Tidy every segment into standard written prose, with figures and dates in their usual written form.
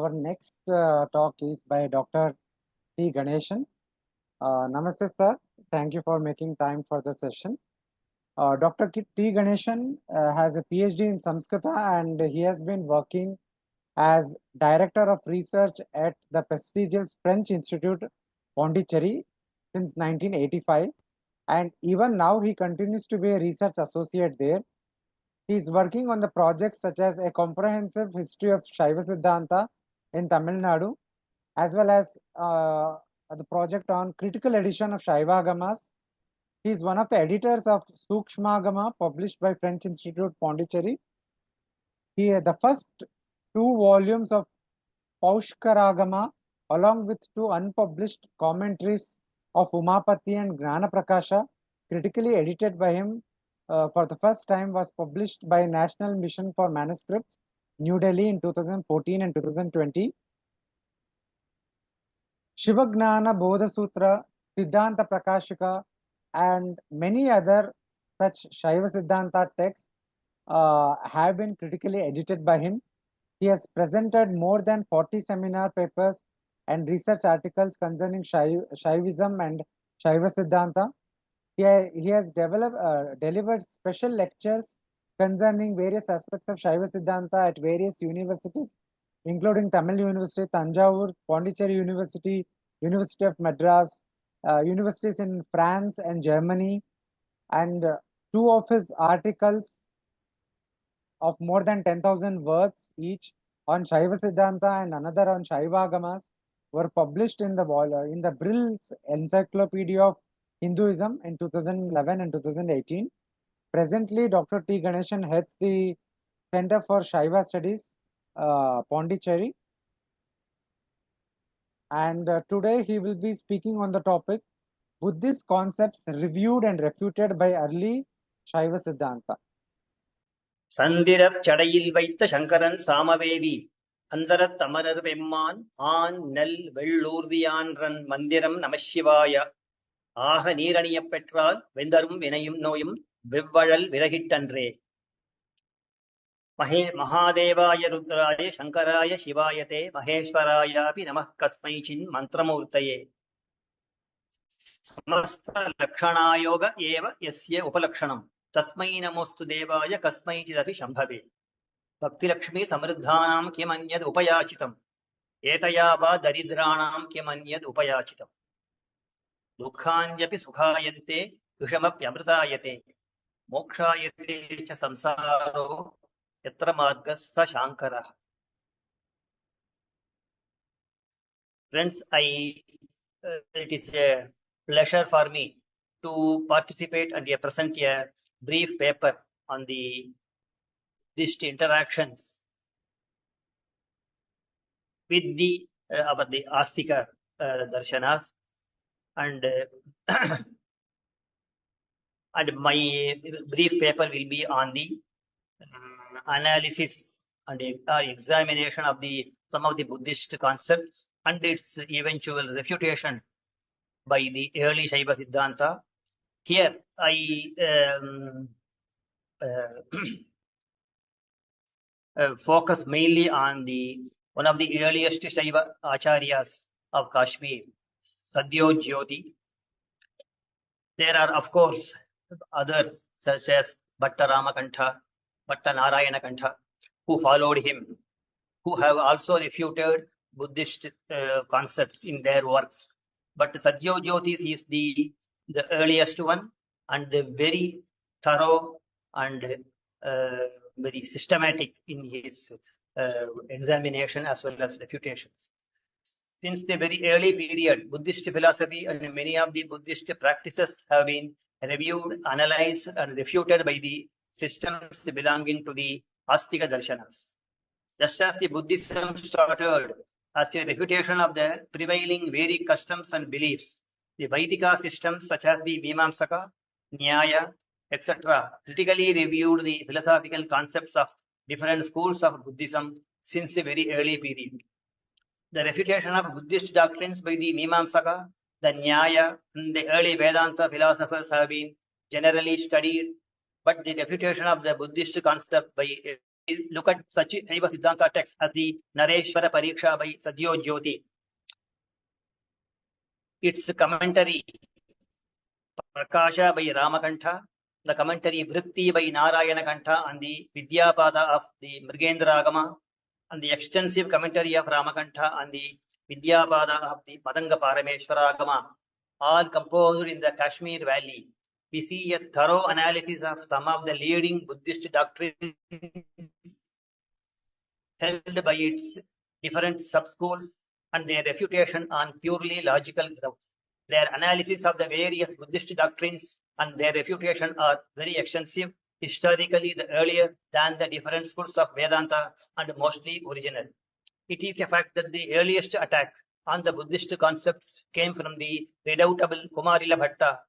our next talk is by Dr. T. Ganesan. Namaste, sir. Thank you for making time for the session. Dr. T. Ganesan has a PhD in Samskrita and he has been working as Director of Research at the prestigious French Institute, Pondicherry, since 1985. And even now, he continues to be a research associate there. He is working on the projects such as a comprehensive history of Śaivasiddhānta in Tamil Nadu, as well as the project on critical edition of Shaivagamas. He is one of the editors of Sukshmagama, published by French Institute, Pondicherry. The first 2 volumes of Paushkaragama, along with 2 unpublished commentaries of Umapati and Gnana Prakasha, critically edited by him for the first time, was published by National Mission for Manuscripts, New Delhi in 2014 and 2020. Shivagnana Bodha Sutra, Siddhanta Prakashika, and many other such Śaivasiddhānta texts have been critically edited by him. He has presented more than 40 seminar papers and research articles concerning Shaivism and Śaivasiddhānta. He has delivered special lectures concerning various aspects of Śaivasiddhānta at various universities, including Tamil University, Tanjavur, Pondicherry University, University of Madras, universities in France and Germany, and 2 of his articles of more than 10,000 words each on Śaivasiddhānta and another on Shaivagamas were published in the Brill's Encyclopedia of Hinduism in 2011 and 2018. Presently, Dr. T. Ganesan heads the Center for Shaiva Studies, Pondicherry. And today he will be speaking on the topic Buddhist concepts reviewed and refuted by early Śaivasiddhānta. சந்திரர் சடையில் வைத்த சங்கரன் சாமவேதி அந்தரத் அமரர் பெம்மான் ஆண் நெல் வெள்ளூர்தியான்றன் மந்திரம் நமசிவாய ஆக நீரணியப் பெற்றால் வெந்தரும் வினையும் நோயும் வெவ்வழல் விறகிட்டன்றே. மகாதேவாய ருத்ராய சங்கராய சிவாயதே மகேஸ்வராயாபி நமः கஸ்மைச்சின் மந்திரமூர்த்தயே. சமஸ்த லக்ஷணாயோக ஏவ யஸ்ய உபலக்ஷணம் தஸ்மை நமோஸ்து தேவாய கஸ்மைச்சிதபி சம்பவே. பக்திலக்ஷ்மி சமிருத்தானாம் கிமன்யத் உபயாச்சிதம் ஏதயா வா தரித்ராணாம் கிமன்யத் உபயாச்சிதம். துக்கான்யபி சுகாயந்தே விஷமப்யமிருதாயதே மோக்ஷாயதே ச சம்சாரோ யத்ர மார்கः ச சாங்கரः. Friends, it is a pleasure for me to participate and present a brief paper on the Buddhist interactions with the Astika darshanas, and and my brief paper will be on the analysis and examination of some of the Buddhist concepts and its eventual refutation by the early Śaivasiddhānta. Here I focus mainly on one of the earliest Shaiva acharyas of Kashmir, Sadyojyoti. There are, of course, others such as Bhatta Ramakantha, Bhatta Narayanakantha, who followed him, who have also refuted Buddhist concepts in their works. But Sadyojyoti is the earliest one, and the very thorough and very systematic in his examination as well as refutations. Since the very early period, Buddhist philosophy and many of the Buddhist practices have been reviewed, analyzed, and refuted by the systems belonging to the Astika darshanas. Just as the Buddhism started as a refutation of the prevailing Vedic customs and beliefs, the Vedika systems such as the Mimamsaka, Nyaya, etc. critically reviewed the philosophical concepts of different schools of Buddhism since a very early period. The refutation of Buddhist doctrines by the Mimamsaka, the Nyaya, and the early Vedanta philosophers have been generally studied, but the refutation of the Buddhist concept by look at such Śaivasiddhānta text as the Nareshwara Pariksha by Sadyojyoti, its commentary Prakasha by Ramakantha, the commentary Vritti by Narayana Kantha, and the Vidyapada of the Mrigendra Agama, and the extensive commentary of Ramakantha and the Vidyapada of the Padanga Parameshwara Agama, all composed in the Kashmir Valley. We see a thorough analysis of some of the leading Buddhist doctrines held by its different sub-schools and their refutation on purely logical grounds. Their analysis of the various Buddhist doctrines and their refutation are very extensive, historically earlier than the different schools of Vedanta and mostly original. It is a fact that the earliest attack on the Buddhist concepts came from the redoubtable Kumarila Bhatta,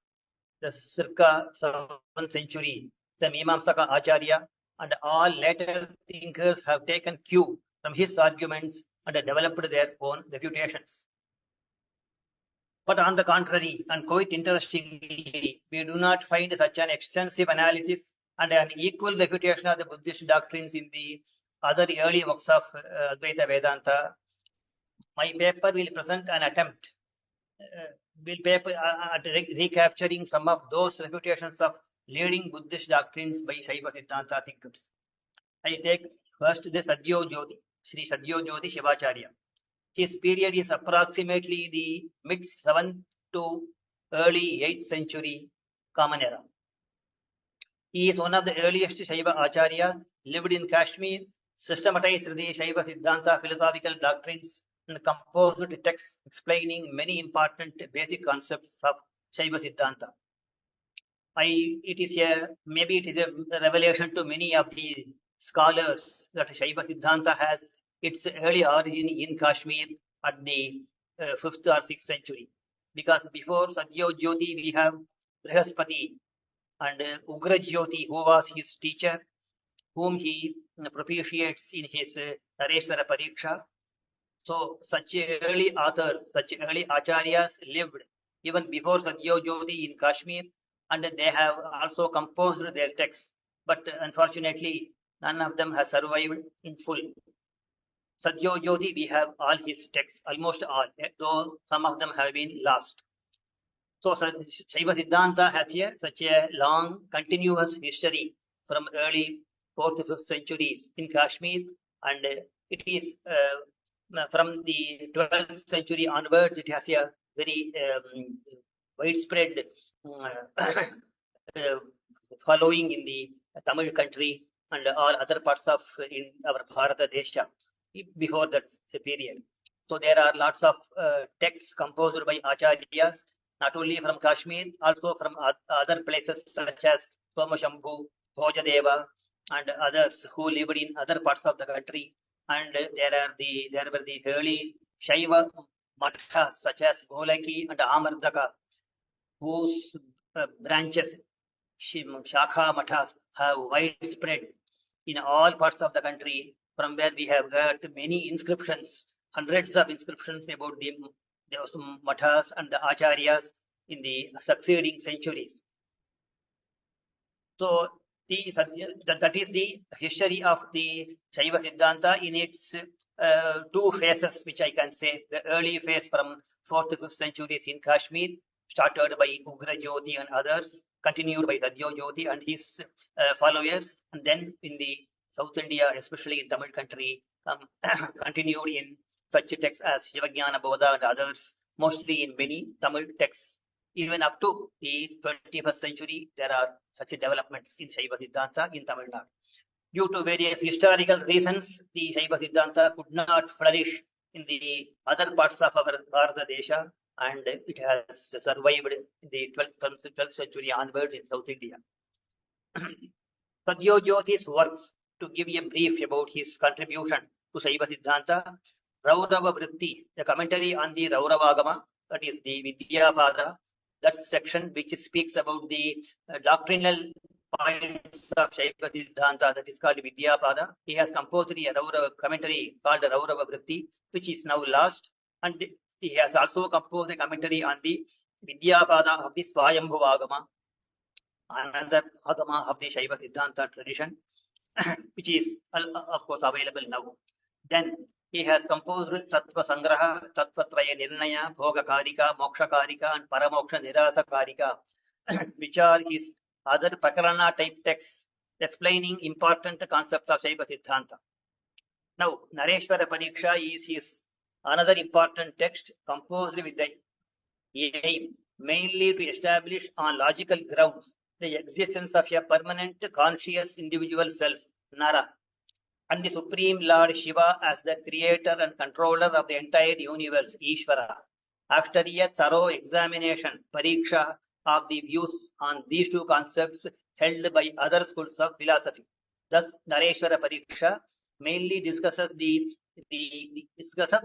the circa 7th century, the Mimamsaka Acharya, and all later thinkers have taken cue from his arguments and developed their own refutations. But on the contrary, and quite interestingly, we do not find such an extensive analysis and an equal refutation of the Buddhist doctrines in the other early works of Advaita Vedanta. My paper will present an attempt at recapturing some of those refutations of leading Buddhist doctrines by Śaivasiddhānta thinkers. I take first the Sadyojyoti, Sri Sadyojyoti Shivacharya. His period is approximately the mid-7th to early 8th century Common Era. He is one of the earliest Shaiva Acharyas, lived in Kashmir, systematized the Śaivasiddhānta philosophical doctrines, and composed texts explaining many important basic concepts of Śaivasiddhānta. Maybe it is a revelation to many of the scholars that Śaivasiddhānta has its early origin in Kashmir at the 5th or 6th century. Because before Sadyojyoti, we have Brihaspati and Ugrajyoti, who was his teacher, whom he propitiates in his Nareshwara Pariksha. So such early authors, such early acharyas lived even before Sadyojyoti in Kashmir, and they have also composed their texts. But unfortunately, none of them has survived in full. Sadyojyoti, we have all his texts, almost all, though some of them have been lost. So Śaivasiddhānta has here such a long, continuous history from early 4th to 5th centuries in Kashmir, and it is from the 12th century onwards, it has a very widespread following in the Tamil country and all other parts of in our Bharata Desha before that period. So there are lots of texts composed by acharyas, not only from Kashmir, also from other places such as Somashambhu, Bhojadeva, and others who lived in other parts of the country. And there were the early Shaiva mathas such as Golaki and Amardaka, whose branches, Shakha mathas, have widespread in all parts of the country, from where we have got many inscriptions, hundreds of inscriptions about those mathas and the acharyas in the succeeding centuries. So that is the history of the Śaivasiddhānta in its two phases, which I can say. The early phase from 4th to 5th centuries in Kashmir, started by Ugrajyoti and others, continued by Sadyojyoti and his followers, and then in the South India, especially in Tamil country, continued in such texts as Shivajnana Bodha and others, mostly in many Tamil texts. Even up to the 21st century, there are such developments in Śaivasiddhānta in Tamil Nadu. Due to various historical reasons, the Śaivasiddhānta could not flourish in the other parts of our Bharata Desha, and it has survived in the 12th century onwards in South India. Sadyojyoti's works, to give a brief about his contribution to Śaivasiddhānta, Raurava Vritti, the commentary on the Rauravagama, that is the Vidyapada, that section which speaks about the doctrinal points of Śaivasiddhānta, that is called Vidyapada. He has composed a Raurava commentary called Raurava Vritti, which is now lost, and he has also composed a commentary on the Vidyapada of the Swayambhu Agama, another Agama of the Śaivasiddhānta tradition. which is of course available now. Then he has composed Tattva Sangraha, Tattva Traya Nirnaya, Bhoga Karika, Moksha Karika, and Paramoksha Nirasa Karika, which are his other Prakarana type texts explaining important concepts of Śaivasiddhānta. Now, Nareshwara Pariksha is his another important text composed with the aim mainly to establish on logical grounds the existence of a permanent conscious individual self, Nara, and the Supreme Lord Shiva as the creator and controller of the entire universe, Ishvara. After a thorough examination, Pariksha, of the views on these two concepts held by other schools of philosophy. Thus, Nareshwara Pariksha mainly discusses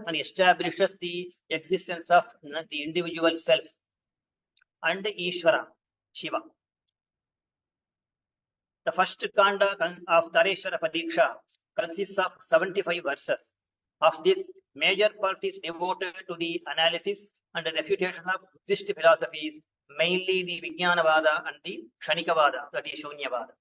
and establishes the existence of the individual self and Ishvara, Shiva. The first kanda of Nareshwara Pariksha consists of 75 verses. Of this, major part is devoted to the analysis and the refutation of Buddhist philosophies, mainly the Vijnanavada and the Kshanikavada, that is Shunyavada.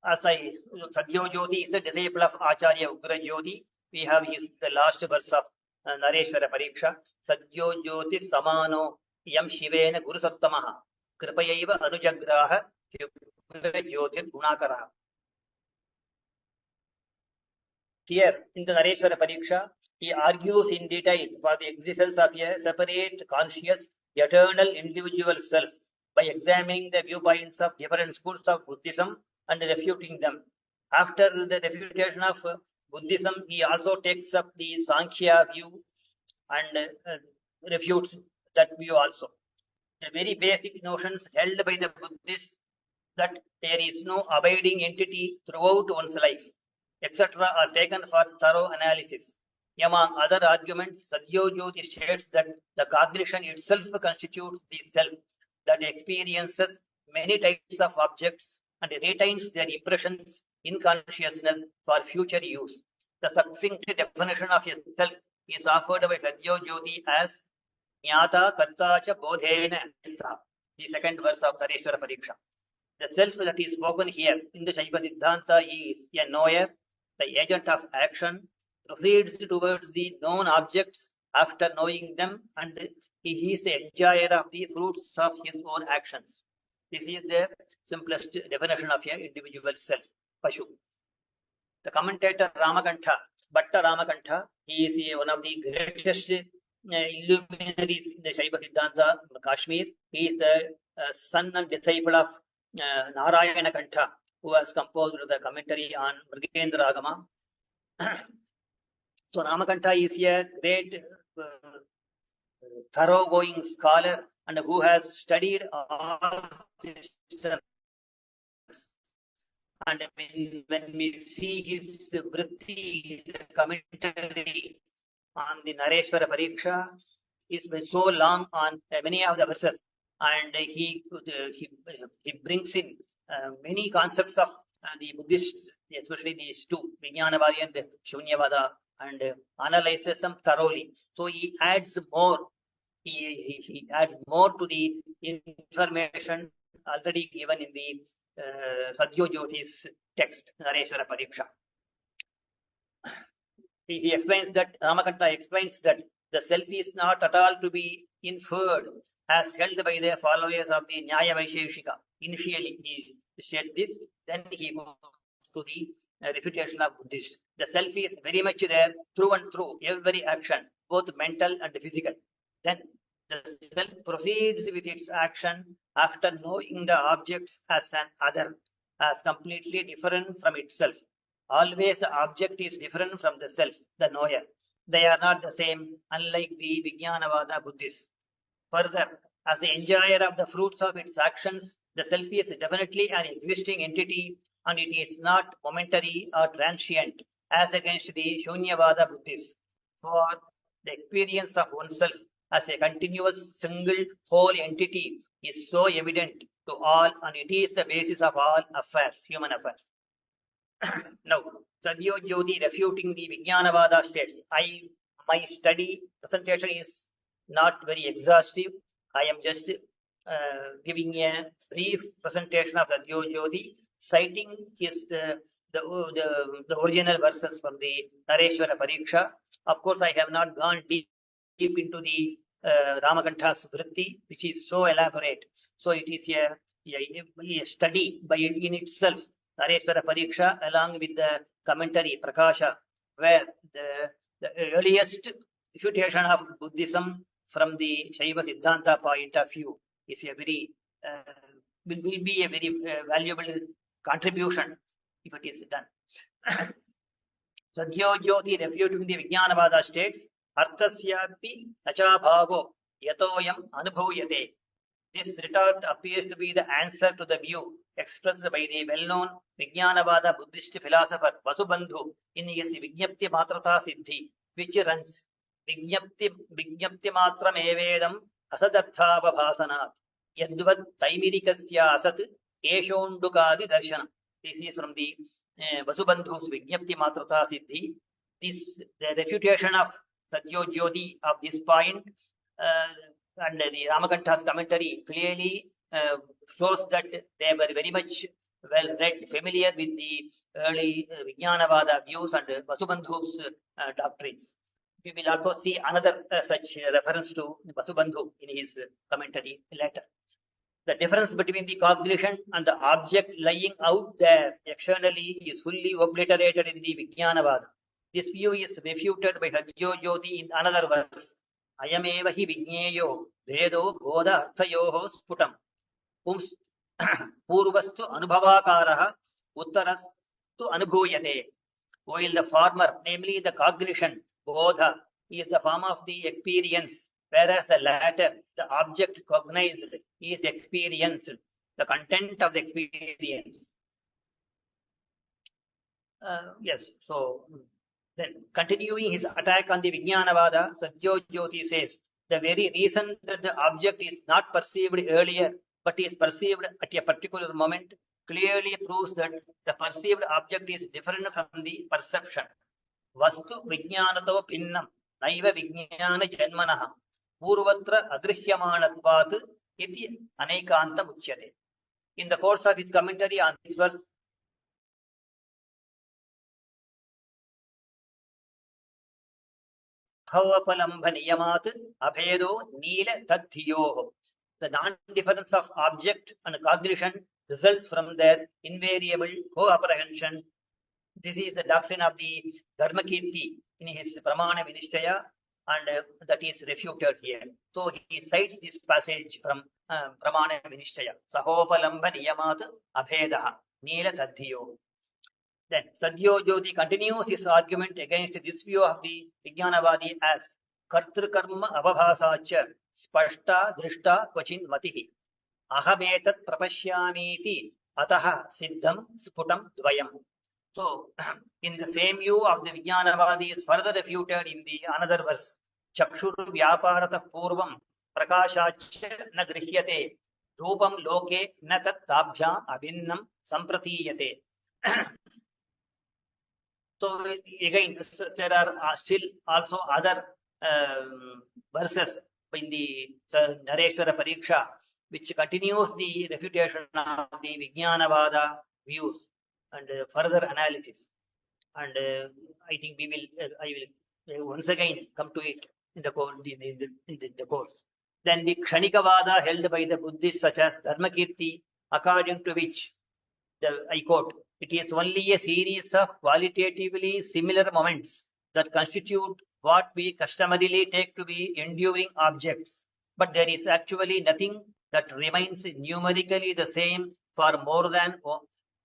As Sadhyo Jyoti is the disciple of Acharya Ugra Jyoti. We have the last verse of Nareshwara Pariksha. Sadhyo Jyoti Samano Yam Shivena Guru Sattamaha Kripayaiva Anujagraha Ugra Jyotir Gunakaraha. Here in the Nareshwara Pariksha, he argues in detail for the existence of a separate, conscious, eternal individual self by examining the viewpoints of different schools of Buddhism and refuting them. After the refutation of Buddhism, he also takes up the Sankhya view and refutes that view also. The very basic notions held by the Buddhists that there is no abiding entity throughout one's life, etc., are taken for thorough analysis. Among other arguments, Sadhyo Jyoti states that the cognition itself constitutes the self that experiences many types of objects and retains their impressions in consciousness for future use. The succinct definition of a self is offered by Sadhyo Jyoti as Jnata Kartacha Bodhena, the second verse of Nareshwara Pariksha. The self that is spoken here in the Śaivasiddhānta is a knower, the agent of action, proceeds towards the known objects after knowing them, and he is the enjoyer of the fruits of his own actions. This is the simplest definition of an individual self, Pashu. The commentator Ramakantha, Bhatta Ramakantha, he is one of the greatest illuminaries in the Śaivasiddhānta Kashmir. He is the son and disciple of Narayana Kantha, who has composed the commentary on Mrigendra Agama. So Ramakantha is a great thoroughgoing scholar and who has studied all systems. And when we see his vritti commentary on the Nareshwara Pariksha, is so long on many of the verses, and he brings in many concepts of the Buddhists, especially these two, Vijnanavada and Shunyavada, and analyzes them thoroughly. So he adds more. He adds more to the information already given in the Sadhyo Jyoti's text, Nareshwara Pariksha. He explains that, Ramakantha explains that the self is not at all to be inferred as held by the followers of the Nyaya Vaisheshika. Initially, he states this, then he goes to the refutation of Buddhist. The self is very much there through and through every action, both mental and physical. Then the self proceeds with its action after knowing the objects as an other, as completely different from itself. Always the object is different from the self, the knower. They are not the same, unlike the Vijnanavada Buddhists. Further, as the enjoyer of the fruits of its actions, the self is definitely an existing entity and it is not momentary or transient, as against the Shunyavada Buddhists. For the experience of oneself as a continuous single whole entity is so evident to all, and it is the basis of all affairs, human affairs. Now, Sadhyo Jyoti refuting the Vijnanavada states, my study presentation is not very exhaustive. I am just giving a brief presentation of Sadhyo Jyoti, citing his the original verses from the Nareshwara Pariksha. Of course, I have not gone deep into the Ramakantha's Vritti, which is so elaborate. So it is a study by in itself, Nareshwara Pariksha, along with the commentary Prakasha, where the earliest refutation of Buddhism from the Śaivasiddhānta point of view is a very will be a very valuable contribution if it is done. Sadhyo Jyoti refuting the Vijnanavada states, Arthasyapi Nachabhavo Yatoyam Anubhovyate. This retort appears to be the answer to the view expressed by the well-known Vijnanavada Buddhist philosopher Vasubandhu in his Vijñapti Matrata Siddhi, which runs Vijñapti Matram Evedam Asadarthava Bhasanat Yadvat Taimirikasya Asat Eshondukadi Darshanam. This is from the Vasubandhu's Vijñapti Matrata Siddhi. The refutation of Sadhyo Jyoti of this point and the Ramakantha's commentary clearly shows that they were very much well read, familiar with the early Vijnanavada views and Vasubandhu's doctrines. We will also see another such reference to Vasubandhu in his commentary later. The difference between the cognition and the object lying out there externally is fully obliterated in the Vijnanavada. This view is refuted by Sadhyo Jyoti in another verse. Ayameva hi Vijñeyo Vedo Bodha Arthayoho Sputam Purvastu Anubhavakaraha Uttarastu Anubhuyate. While the former, namely the cognition, Bodha, is the form of the experience, whereas the latter, the object cognized, is experienced, the content of the experience. Yes, so then continuing his attack on the Vijnanavada, Sadhyo Jyoti says, the very reason that the object is not perceived earlier, but is perceived at a particular moment, clearly proves that the perceived object is different from the perception. Vastu Vijnanato Pinnam, Naiva Vijnana Janmanaha, Purvatra Adrihyamanatvat iti Anekanta Muchyate. In the course of his commentary on this verse, Bhavapalambha Niyamat Abhedo Nila Tadhiyoho. The non-difference of object and cognition results from their invariable co-apprehension. This is the doctrine of the Dharmakirti in his Pramana Vinishchaya, and that is refuted here. So he cites this passage from Pramana Vinishchaya. Sahopalambha Niyamat Abhedaha Nila Tadhiyoho. Then Sadhyo Jyoti continues his argument against this view of the Vijnanavadi as Kartrukarma Avabhasacha Spashta Drishta Kvachin Matihi Ahametat Prapashyamiti Ataha Siddham Sputam Dvayam. So, in the same view of the Vijnanavadi is further refuted in the another verse. Chakshur Vyaparata Purvam Prakashacha Na Grihyate Rupam Loke Na Tat Tabhya Abhinnam Sampratiyate. So again, there are still also other verses in the Nareshwara Pariksha, which continues the refutation of the Vijnanavada views and further analysis. And I think I will once again come to it in the course. Then the Kshanikavada held by the Buddhists such as Dharmakirti, according to which, I quote, it is only a series of qualitatively similar moments that constitute what we customarily take to be enduring objects, but there is actually nothing that remains numerically the same for more than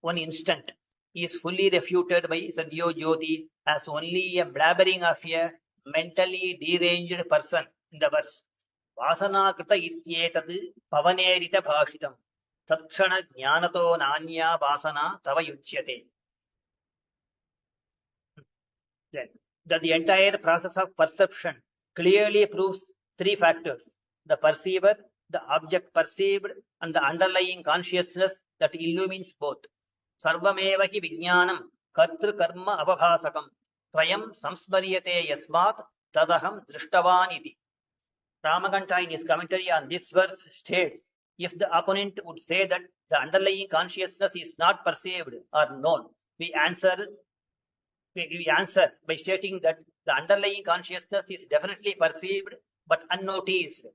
one instant, is fully refuted by Sadhyo Jyoti as only a blabbering of a mentally deranged person in the verse. Vasana krita ityetad pavanerita bhashitam tatshana jnanato nanya vasana tava yuchyate. Then, that the entire process of perception clearly proves three factors: the perceiver, the object perceived, and the underlying consciousness that illumines both. Sarvameva hi vijnanam kartru karma avabhasakam trayam samsmaryate yasmat tadaham drishtavan iti. Ramakantha in his commentary on this verse states If the opponent would say that the underlying consciousness is not perceived or known, we answer by stating that the underlying consciousness is definitely perceived but unnoticed,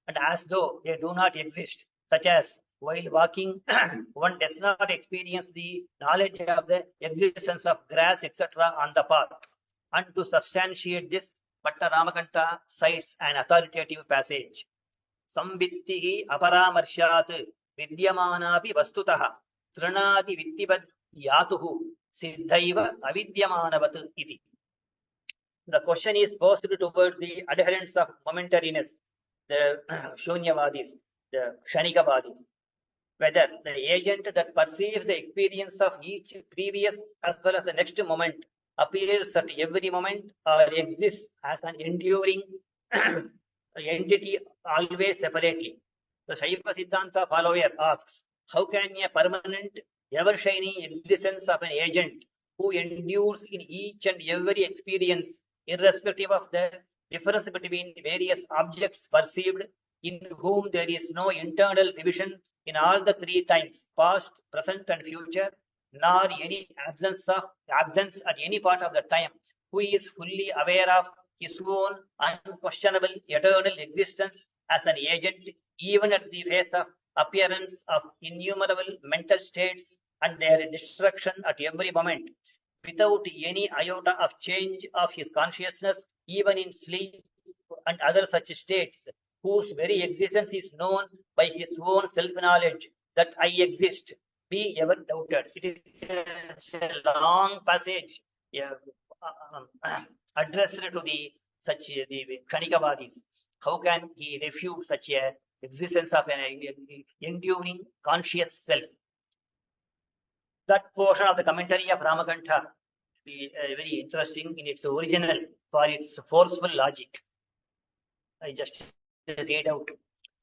and as though they do not exist, such as while walking, one does not experience the knowledge of the existence of grass, etc. on the path. And to substantiate this, Bhatta Ramakanta cites an authoritative passage. Sambittihi aparamarsyat vidyamanapi vastutaha trinadi vittibad yatuhu siddhaiva avidyamanavat iti. The question is posed towards the adherents of momentariness, the Shunyavadis, the Kshanikavadis, whether the agent that perceives the experience of each previous as well as the next moment appears at every moment or exists as an enduring entity always separately. The Śaivasiddhānta follower asks, how can a permanent, ever-shining existence of an agent who endures in each and every experience, irrespective of the difference between various objects perceived, in whom there is no internal division in all the three times, past, present, and future, nor any absence at any part of the time, who is fully aware of his own unquestionable eternal existence as an agent, even at the face of appearance of innumerable mental states and their destruction at every moment, without any iota of change of his consciousness, even in sleep and other such states, whose very existence is known by his own self-knowledge, that I exist, be ever doubted. It is a long passage addressed to the Kshanikavadis. How can he refute such a existence of an enduring conscious self? That portion of the commentary of Ramakanta is very interesting in its original for its forceful logic. I just read out.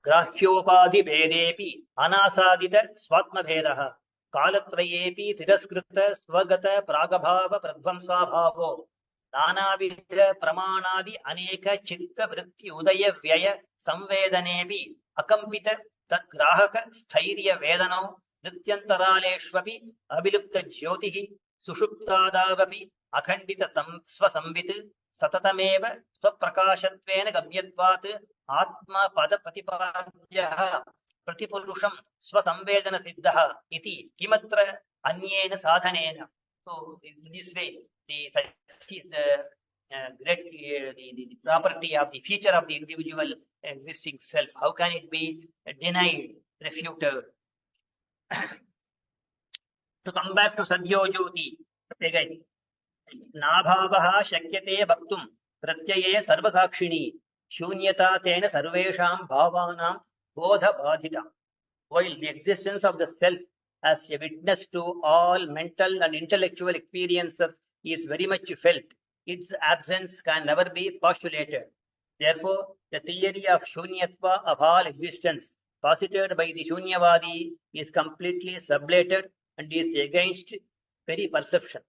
Grahyopadhi vedepi anasadita swatma vedaha kalatrayepi tiraskrita swagata pragabhava pradvamsa bhavo nanavidha pramanadi aneka chitta vritti udaya vyaya samvedanepi akampita tat grahaka sthairya vedano nityantaraleshvapi abhilupta jyotihi sushuptadavapi akhandita swasamvit satatameva swaprakashatvena gamyatvat atma pada pratipadyah pratipurusham swasamvedana siddhah iti kimatra anyena sadhanena. So in this way, the property of the feature of the individual existing self, how can it be denied, refuted? To come back to Sadyojyoti again, Nabhavaha shakyate bhaktum pratyaye sarvasakshini shunyata tena sarvesham bhavanam bodha badhita. While the existence of the self as a witness to all mental and intellectual experiences is very much felt, its absence can never be postulated. Therefore, the theory of shunyatva of all existence posited by the Shunyavadi is completely sublated and is against very perception.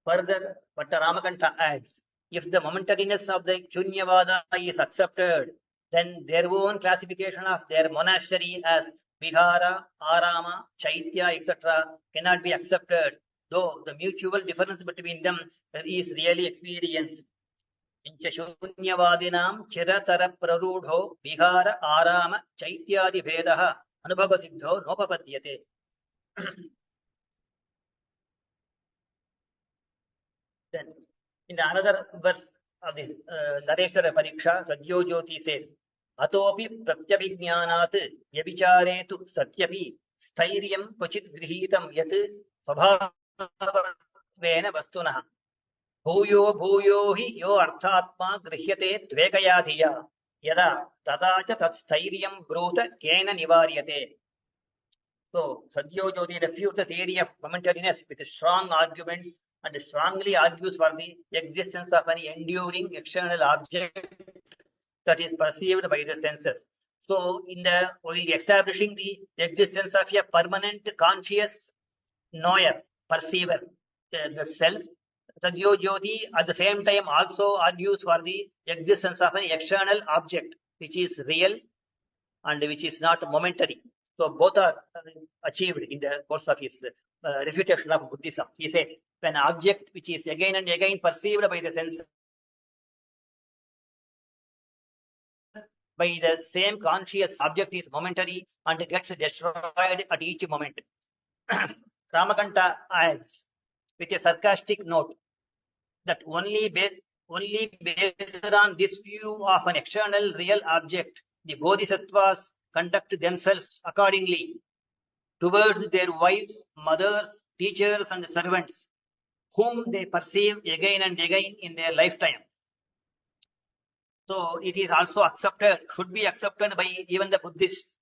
Further, Bhatta Ramakanta adds, if the momentariness of the Shunyavada is accepted, then their own classification of their monastery as Vihara, Arama, Chaitya, etc. cannot be accepted, though the mutual difference between them is really experienced. Incha Shunyavadinam chiratara prarudho Vihara, Arama, Chaityadi Vedaha Anubhava Siddho Nopapadyate. Then, in the another verse of this Nareshwara Pariksha, Sadyojyoti says, Atopi pratyabhijnanat vyabicharetu satyapi stairyam kvachit grihitam yat svabhatvena vastunah bhuyo bhuyo hi yo arthatma grihyate tvekaya dhiya yada tatacha tat stairyam brota kena nivaryate. So, Sadyojyoti refutes the theory of momentariness with strong arguments and strongly argues for the existence of an enduring external object that is perceived by the senses. So, while establishing the existence of a permanent conscious knower, perceiver, the self, Sadyojyoti at the same time also argues for the existence of an external object which is real and which is not momentary. So both are achieved in the course of his refutation of Buddhism. He says, when an object which is again and again perceived by the sense, by the same conscious object is momentary and gets destroyed at each moment. Ramakanta adds with a sarcastic note that only based on this view of an external real object, the bodhisattvas conduct themselves accordingly towards their wives, mothers, teachers, and servants, whom they perceive again and again in their lifetime. So it is also accepted, should be accepted by even the Buddhists,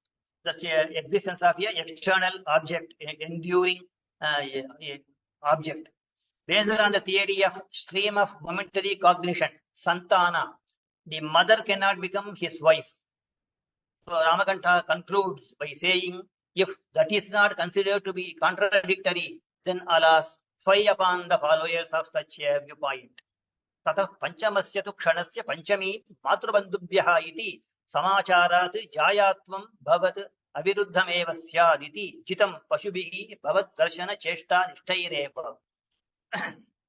the existence of an external object, an enduring object. Based on the theory of stream of momentary cognition, Santana, the mother cannot become his wife. So Ramakanta concludes by saying, if that is not considered to be contradictory, then alas, fie upon the followers of such a viewpoint. Tata panchamasya tu kshanasya panchami matrubandubhyaha iti samacharat jayatvam bhavat aviruddham eva syad iti jitam pashubhihi bhavat darshana cheshta nishthaireva.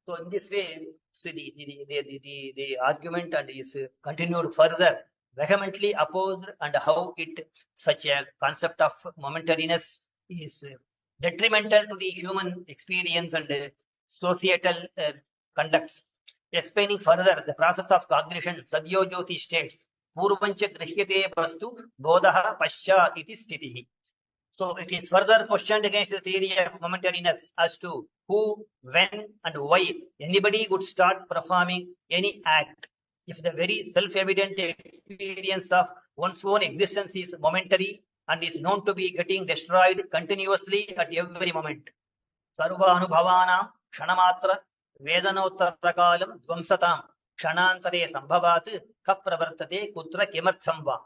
So in this way, so the argument and is continued further, vehemently opposed, and how it such a concept of momentariness is detrimental to the human experience and societal conducts. Explaining further the process of cognition, Sadhyo Jyoti states, Purvancha Grihyate Vastu Bodhaha Pascha iti Sthitihi. So it is further questioned against the theory of momentariness as to who, when, and why anybody would start performing any act if the very self-evident experience of one's own existence is momentary and is known to be getting destroyed continuously at every moment. Sarva anubhavanam kshanamatra vedanottarakalam dvamsatam kshanantare sambhavat kapravartate kutra kimartham va.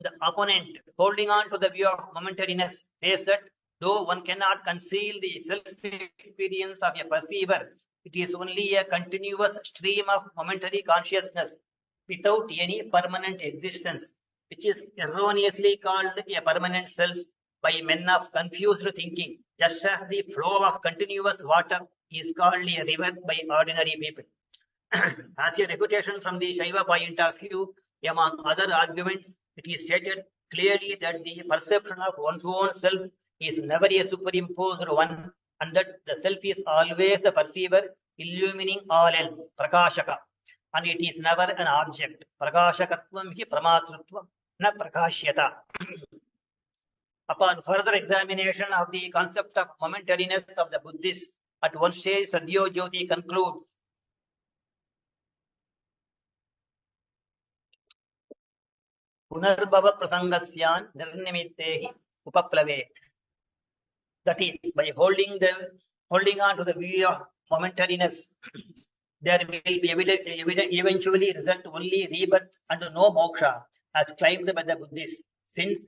The opponent, holding on to the view of momentariness, says that though one cannot conceal the self-experience of a perceiver, it is only a continuous stream of momentary consciousness without any permanent existence, which is erroneously called a permanent self by men of confused thinking, just as the flow of continuous water is called a river by ordinary people. As a refutation from the Shaiva point of view, among other arguments, it is stated clearly that the perception of one's own self is never a superimposed one, and that the self is always the perceiver, illumining all else, prakashaka, and it is never an object. Prakashakatvam hi pramatrutvam na prakashyata. Upon further examination of the concept of momentariness of the Buddhists, at one stage Sadhyo Jyoti concludes, Punarbhava prasangasyan nirnimittehi upaplave. That is, by holding on to the view of momentariness, there will be eventually result only rebirth and no moksha, as claimed by the Buddhists, since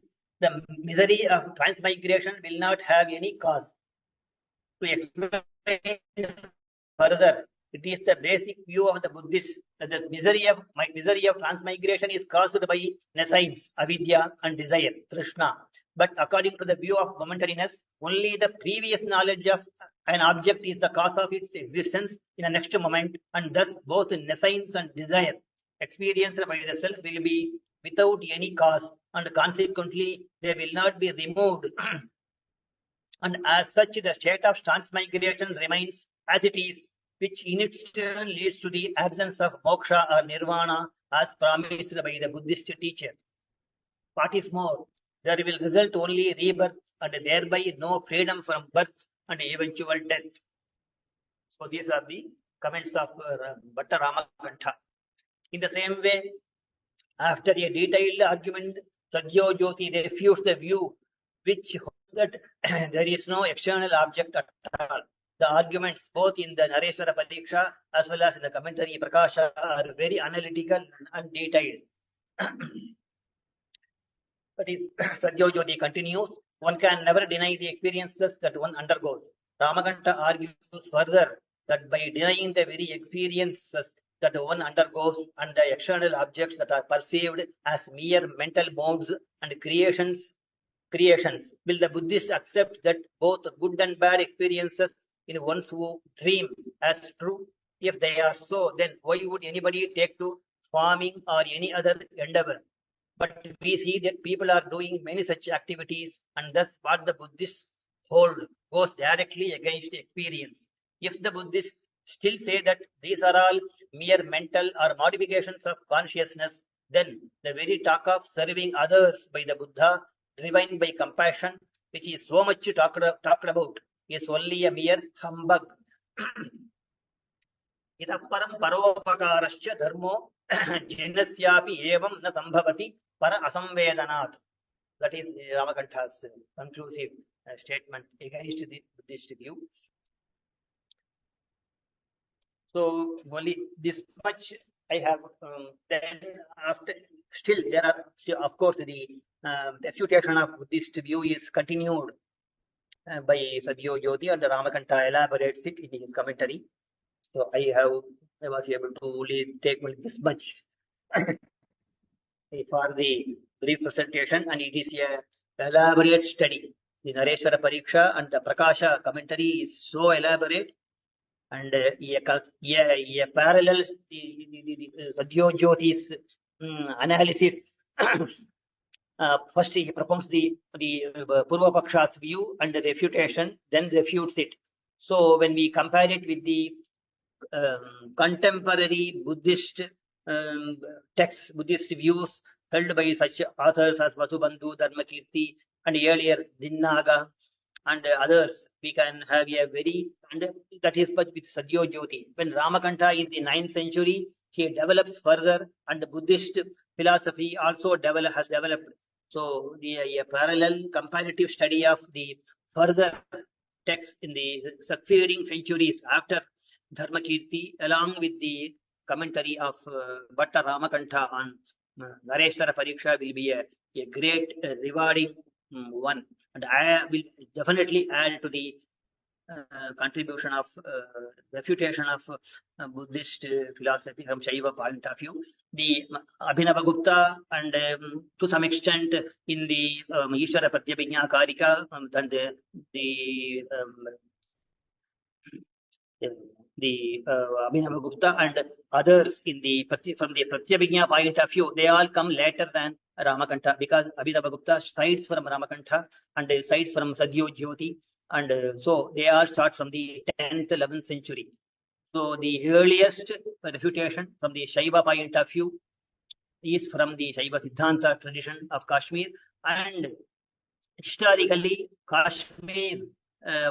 the misery of transmigration will not have any cause. To explain further, it is the basic view of the Buddhists that the misery of transmigration is caused by nescience, avidya, and desire, trishna. But according to the view of momentariness, only the previous knowledge of an object is the cause of its existence in the next moment, and thus both nescience and desire experienced by the self will be without any cause, and consequently they will not be removed. And as such, the state of transmigration remains as it is, which in its turn leads to the absence of moksha or nirvana as promised by the Buddhist teacher. What is more, there will result only rebirth and thereby no freedom from birth and eventual death. So these are the comments of Bhatta Ramakanta. In the same way, after a detailed argument, Sadhyo Jyoti refutes the view which holds that there is no external object at all. The arguments both in the Nareshwara Pariksha as well as in the commentary Prakasha are very analytical and detailed. That is, Sadhyo Jyoti continues, one can never deny the experiences that one undergoes. Ramakanta argues further that by denying the very experiences that one undergoes, and the external objects that are perceived as mere mental modes and creations. Will the Buddhist accept that both good and bad experiences in one's dream as true? If they are so, then why would anybody take to farming or any other endeavor? But we see that people are doing many such activities, and thus what the Buddhists hold goes directly against experience. If the Buddhists still say that these are all mere mental or modifications of consciousness, then the very talk of serving others by the Buddha, driven by compassion, which is so much talked about, is only a mere humbug. इतः परं परोपकारश्च धर्मो जनस्यापि एवं न संभवति पर असंवेदनात्. That is Ramakantha's conclusive statement against the Buddhist view. So only this much I have. Then after, still there are, of course, the refutation of Buddhist view is continued by Sadhyo Jyoti, and Ramakantha elaborates it in his commentary. So I was able to only take this much for the brief presentation, and it is a elaborate study. The Nareshwara Pariksha and the Prakasha commentary is so elaborate, and a parallel Sadhyo Jyoti's analysis. First he propounds the Purva Paksha's view and the refutation, then refutes it. So when we compare it with the contemporary Buddhist texts, Buddhist views held by such authors as Vasubandhu, Dharmakirti, and earlier Dinnaga and others, we can have a very, and that is with Sadhyo Jyoti. When Ramakantha in the 9th century, he develops further, and the Buddhist philosophy also has developed. So a parallel comparative study of the further texts in the succeeding centuries after Dharmakirti, along with the commentary of Bhatta Ramakantha on Nareshwara Pariksha, will be a great rewarding one. And I will definitely add to the contribution of refutation of Buddhist philosophy from Shaiva point of view. The Abhinavagupta, and to some extent in the Ishvara Pratyabhijna Karika, and the Abhinavagupta and others in the from the Pratyabhijna point of view, they all come later than Ramakantha, because Abhinavagupta cites from Ramakantha and cites from Sadhyo Jyoti, and so they all start from the 10th, 11th century. So the earliest refutation from the Shaiva point of view is from the Śaivasiddhānta tradition of Kashmir, and historically Kashmir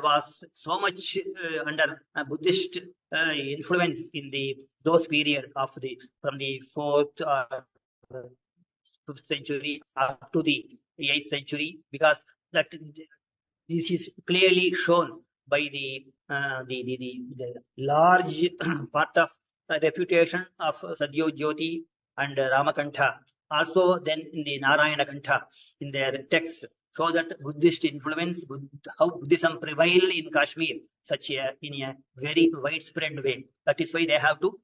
was so much under Buddhist influence in those period of from the 4th or 5th century up to the 8th century, because that this is clearly shown by the large part of refutation of Sadhyo Jyoti and Ramakantha. Also then in the Narayana Kantha, in their texts, show that Buddhist influence, how Buddhism prevailed in Kashmir, in a very widespread way. That is why they have to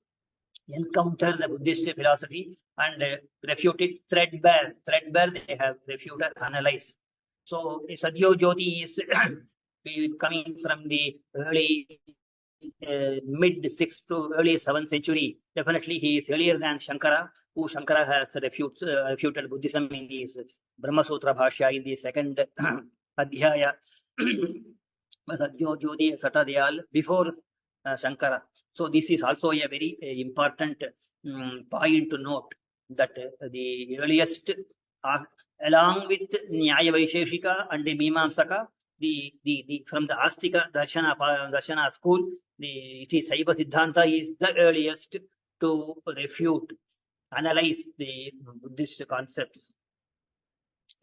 encounter the Buddhist philosophy and refute it threadbare. They have refuted, analyzed. So Sadhyo Jyoti is coming from the early mid 6th to early 7th century. Definitely he is earlier than Shankara, who Shankara has refuted Buddhism in his Brahma Sutra Bhashya in the 2nd Adhyaya. Sadhyo Jyoti, etc. they all before Shankara. So this is also a very important point to note, that the earliest, along with Nyaya Vaisheshika and the Mimamsaka, from the Astika Darshana school, it is Śaivasiddhānta is the earliest to refute, analyze the Buddhist concepts.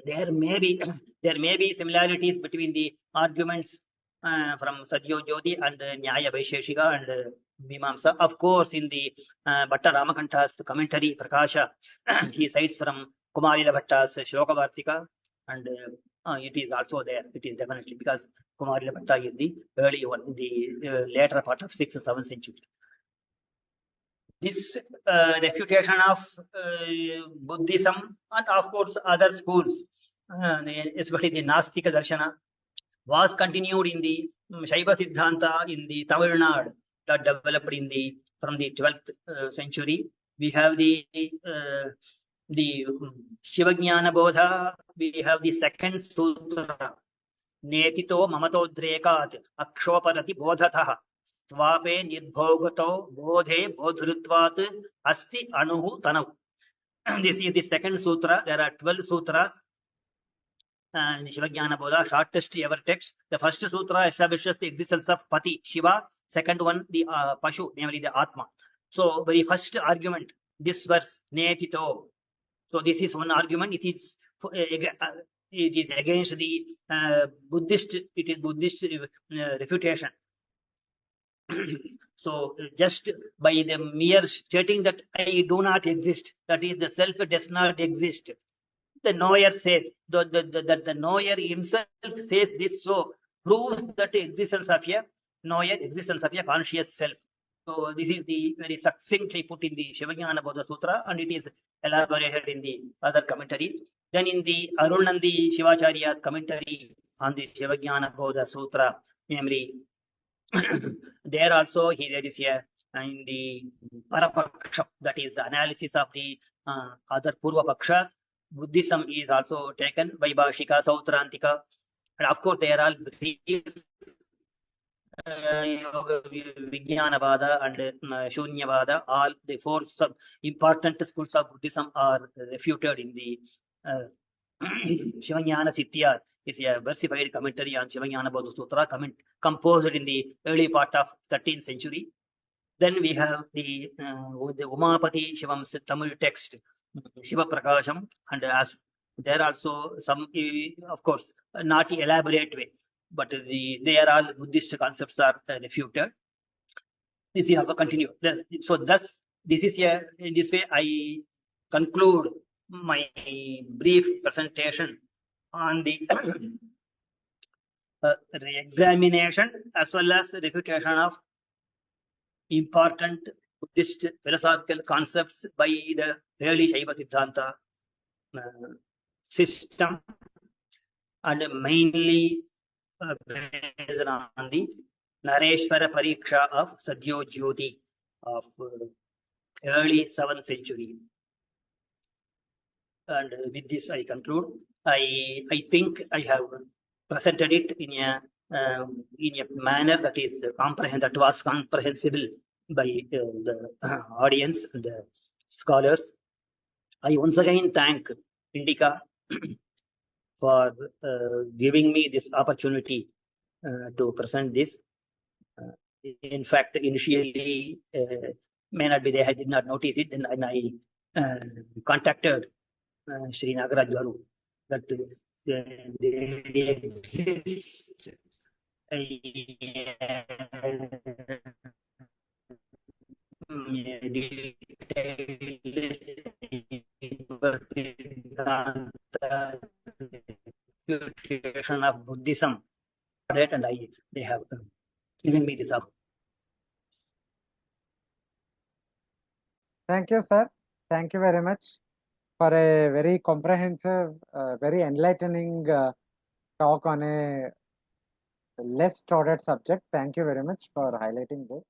There may be similarities between the arguments from Sadhyo Jyoti and Nyaya Vaisheshika and Mimamsa. Of course, in the Bhatta Ramakantha's commentary Prakasha, he cites from Kumarila Bhatta's Shlokavartika, and it is also there. It is definitely, because Kumarila Bhatta is the early one, the later part of 6th and 7th century. this refutation of Buddhism and of course other schools, especially the Nastika Darshana, was continued in the Śaivasiddhānta in the Tamil Nadu, that developed in the from the 12th century. We have the Shivajnana Bodha. We have the second sutra, Netito Mamatodrekat Akshoparati Bodhatah Swape Nidbhogato Bodhe Bodhrutvat Asti Anuhu Tanav. This is the second sutra. There are 12 sutras. And Shivajnana Bodha, shortest ever text. The first sutra establishes the existence of Pati, Shiva. Second one, the Pashu, namely the Atma. So, very first argument, this verse, Netito. So, this is one argument. It is against the Buddhist. It is Buddhist refutation. So, just by the mere stating that I do not exist, that is, the self does not exist. The knower says that the knower himself says this, so proves that the existence of a knower, existence of a conscious self. So this is the very succinctly put in the Shivajnana Bodha Sutra, and it is elaborated in the other commentaries. Then in the Arunandi Shivacharya's commentary on the Shivajnana Bodha Sutra, namely, there also there is a in the Parapaksha, that is the analysis of the other Purva Pakshas. Buddhism is also taken by Bhashika, Sautrantika, and of course they are all brief. Vijnanavada and Shunyavada, all the four important schools of Buddhism are refuted in the Shivajnana Siddhya. Is a versified commentary on Shivajnana Bodha Sutra, composed in the early part of 13th century. Then we have the Umapati Shivam Tamil text, Shiva Prakasham, and as there also some, of course, not elaborate way, but they are all Buddhist concepts are refuted. This is also continued. So thus, this is in this way I conclude my brief presentation on the examination as well as refutation of important Buddhist philosophical concepts by the early Śaivasiddhānta system, and mainly based on the Nareshwara Pariksha of Sadyojyoti of early 7th century. And with this I conclude. I think I have presented it in a manner that is that was comprehensible by the audience and the scholars. I once again thank Indica for giving me this opportunity to present this. In fact, initially may not be there, I did not notice it, and I contacted Sri Nagaraj Garu that they exist. Refutation of Buddhism, and they have given me this up. Thank you, sir. Thank you very much for a very comprehensive, very enlightening talk on a less crowded subject. Thank you very much for highlighting this.